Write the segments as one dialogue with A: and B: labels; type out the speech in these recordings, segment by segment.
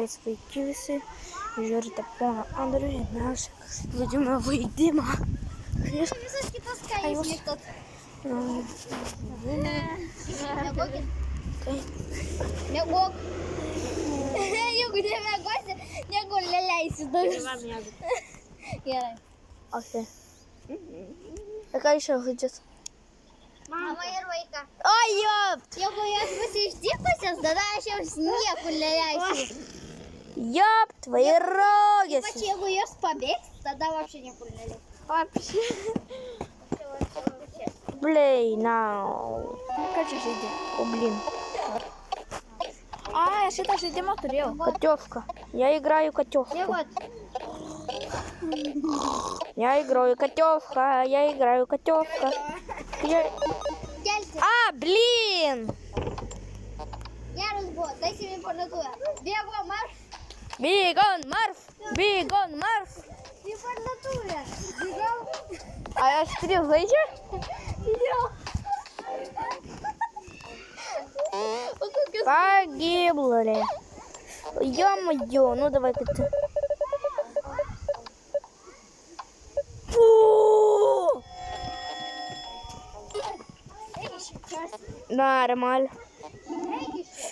A: Sveiki visi, žiūrite poną Andrių ir mes žaidžiame vaidimą.
B: Visas kitas, ką jūs mėgtot. Miegok. Jeigu nemiegosi, nieko neleisi daugiau. Gerai.
A: Okay. Ir ką iš jau žaidžiat?
B: Mama ir vaiką.
A: Oi, jopt!
B: Jeigu jos bus išdykusios, tada aš jums niekur neleisiu.
A: Jopt, vairogės.
B: Ypač jeigu jos pabėgs, tada vapšė niekur neleisiu.
A: Vapšė. Play now.
C: Ką čia žaidė?
A: O, блин.
C: А, я šitą žaidimą turėjau.
A: Котёвка. Я играю котёвку.
B: Tai вот.
A: Я играю котёвка. Я играю котёвка.
B: Kelti.
A: А, блин!
B: Geras buvo, taisim į parduotuvę. Bėgo marš.
A: Бегон, Марф! Бегон, Марф!
B: Į parduotuvę. Bėgau.
A: А я стрел зайдя?
B: Jo.
A: Погибла ли? Ё-моё, ну давай-ка ты. Фу! Нормально.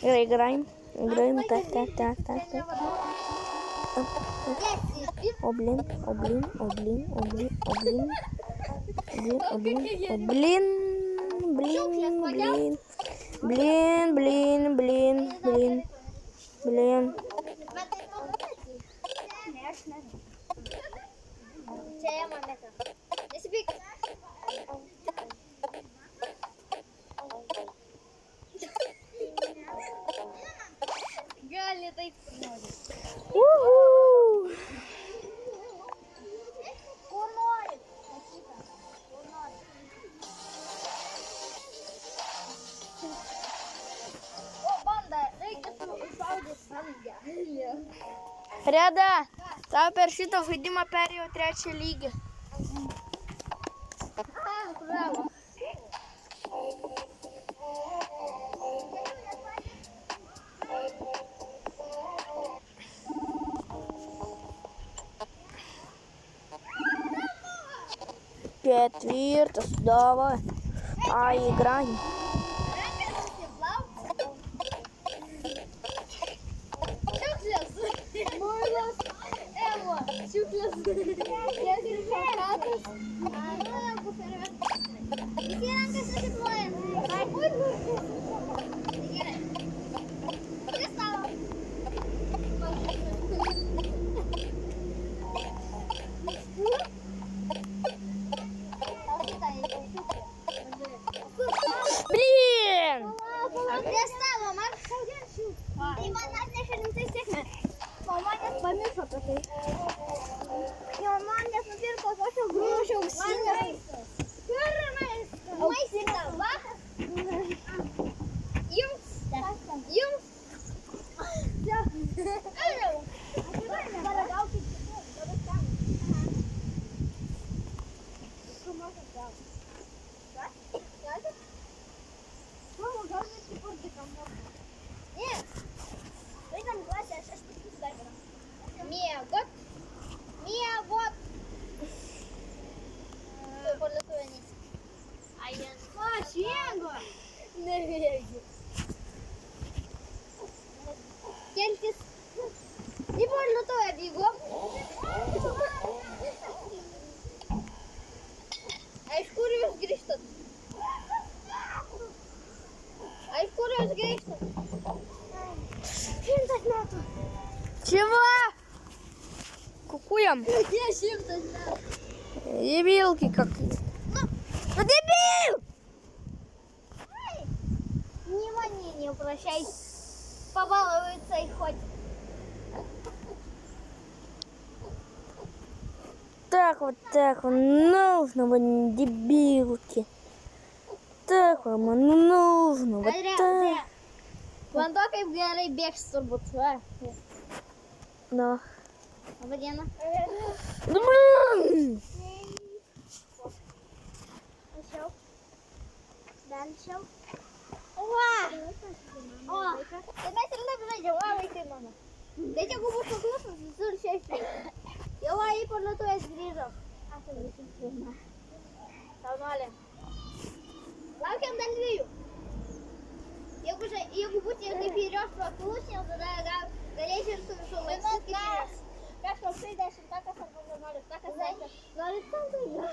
A: Играем. Так. О, блин.
B: Čia jie moneta. Nesipyk. Gali taip nori. Kur nori? Kur nori? O, banda, reikia sušaudyti samdę.
A: Reda, tau per šitą žaidimą perėjau 3 lygį.
B: Bravo.
A: Четвертый, давай. А играем.
B: Šiukšlės. Tiek ir plakatas. Nu, jeigu ferverkas. Visi rankas nusikloja. Ai, gerai. Kas tavo?
A: Блин!
B: Kas tavo, man? Tai man atnešė rimtai sėkmę. Mama net pamiršo apie tai. Jo, man net nupirko tokio grūžio ausinės. Maistą, va? Jums. Miegot. Tu parduotuvė neisi. Aš mėgo. Nevėgiu. Kelkis. Į parduotuvę bėgo. Iš kur jūs grįžtat? Šimtas metų.
A: Чего? Кукуем?
B: Где 100 metų?
A: Дебилки какие. Ну дебил!
B: Внимание, не обращай. Побалуется и хоть.
A: Так вот нужно вот дебилки. Так вот нужно вот так.
B: Man to kaip gerai bėgs turbūt.
A: Да.
B: Labą dieną. Belčiau. O, tai mes ir taip žaidžiam, o vaikai mano. Saunuolė. Laukiam dar 2. Jeigu būtų kaip ir jos praklusnė, tada galėsi ir su visų laiku kaip kažkoks 30 takas arba 11 takas. Nori saldo jau.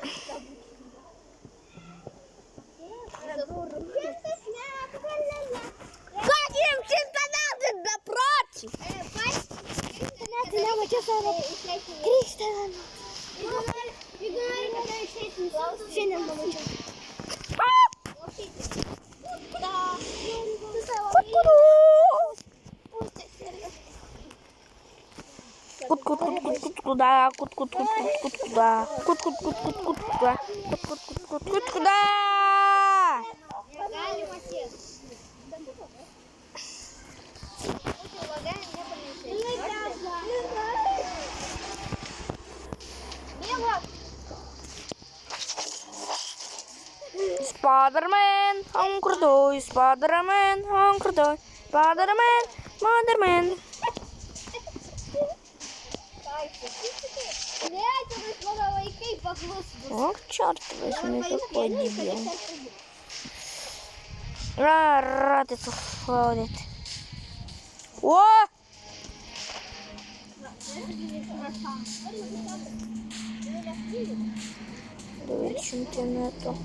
A: Каким чемпионатом напротив?
B: Чемпионат čia savo Kristian. Jeigu nori, kada išeiti, šiandien pamačiau.
A: Куда?
B: Galima tiek.
A: Spider-Man, он крутой, Spider-Man, он крутой, Spider-Man, Spider-Man. О, черт возьми, какой дебил. Рад это ходит. О! Привет чемпионату.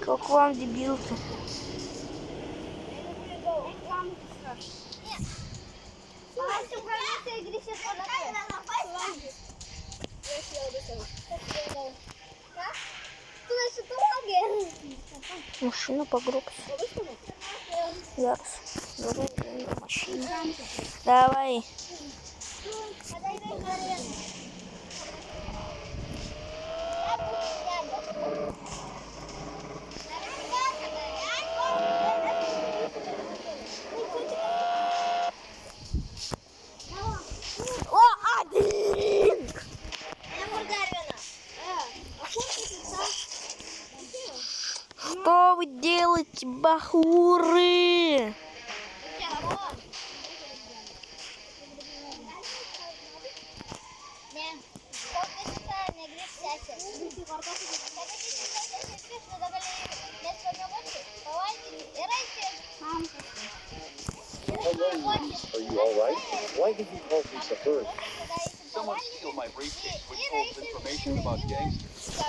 A: Как вам дебил-то? Машина погрузка. Зараз. Давай, машина. Давай. О, один! Что вы делаете, бахуры?
D: Are you all right? Why did you call Lisa first? Someone steal my briefcase which holds information about gangsters.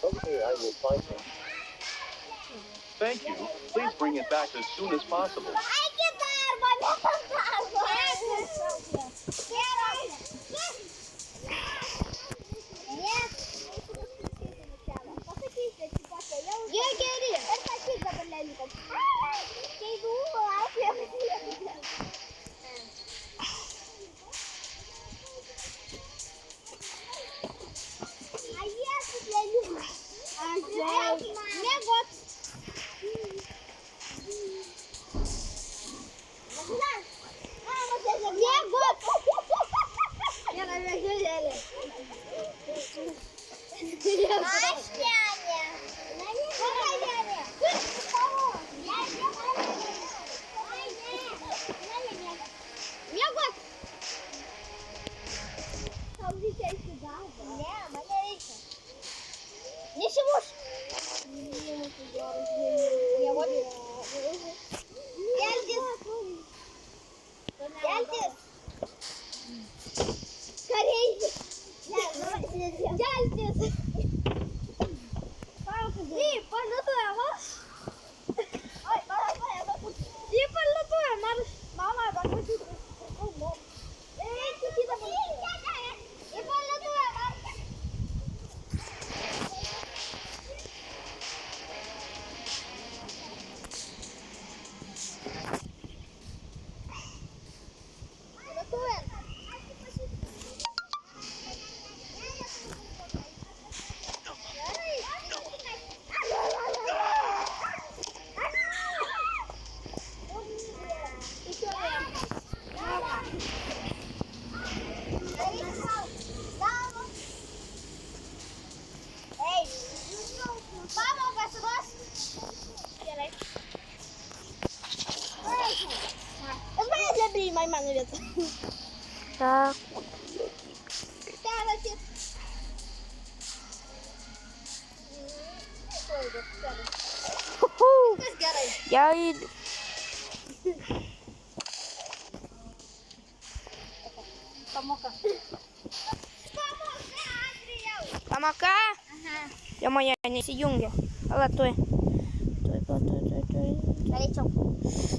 D: Okay, I will find him. Thank you. Please bring it back as soon as possible.
A: Так. Я йду.
B: Помока.
A: Помока?
B: Ага.
A: Я моя не сі юнге. Але той.
B: Далечок.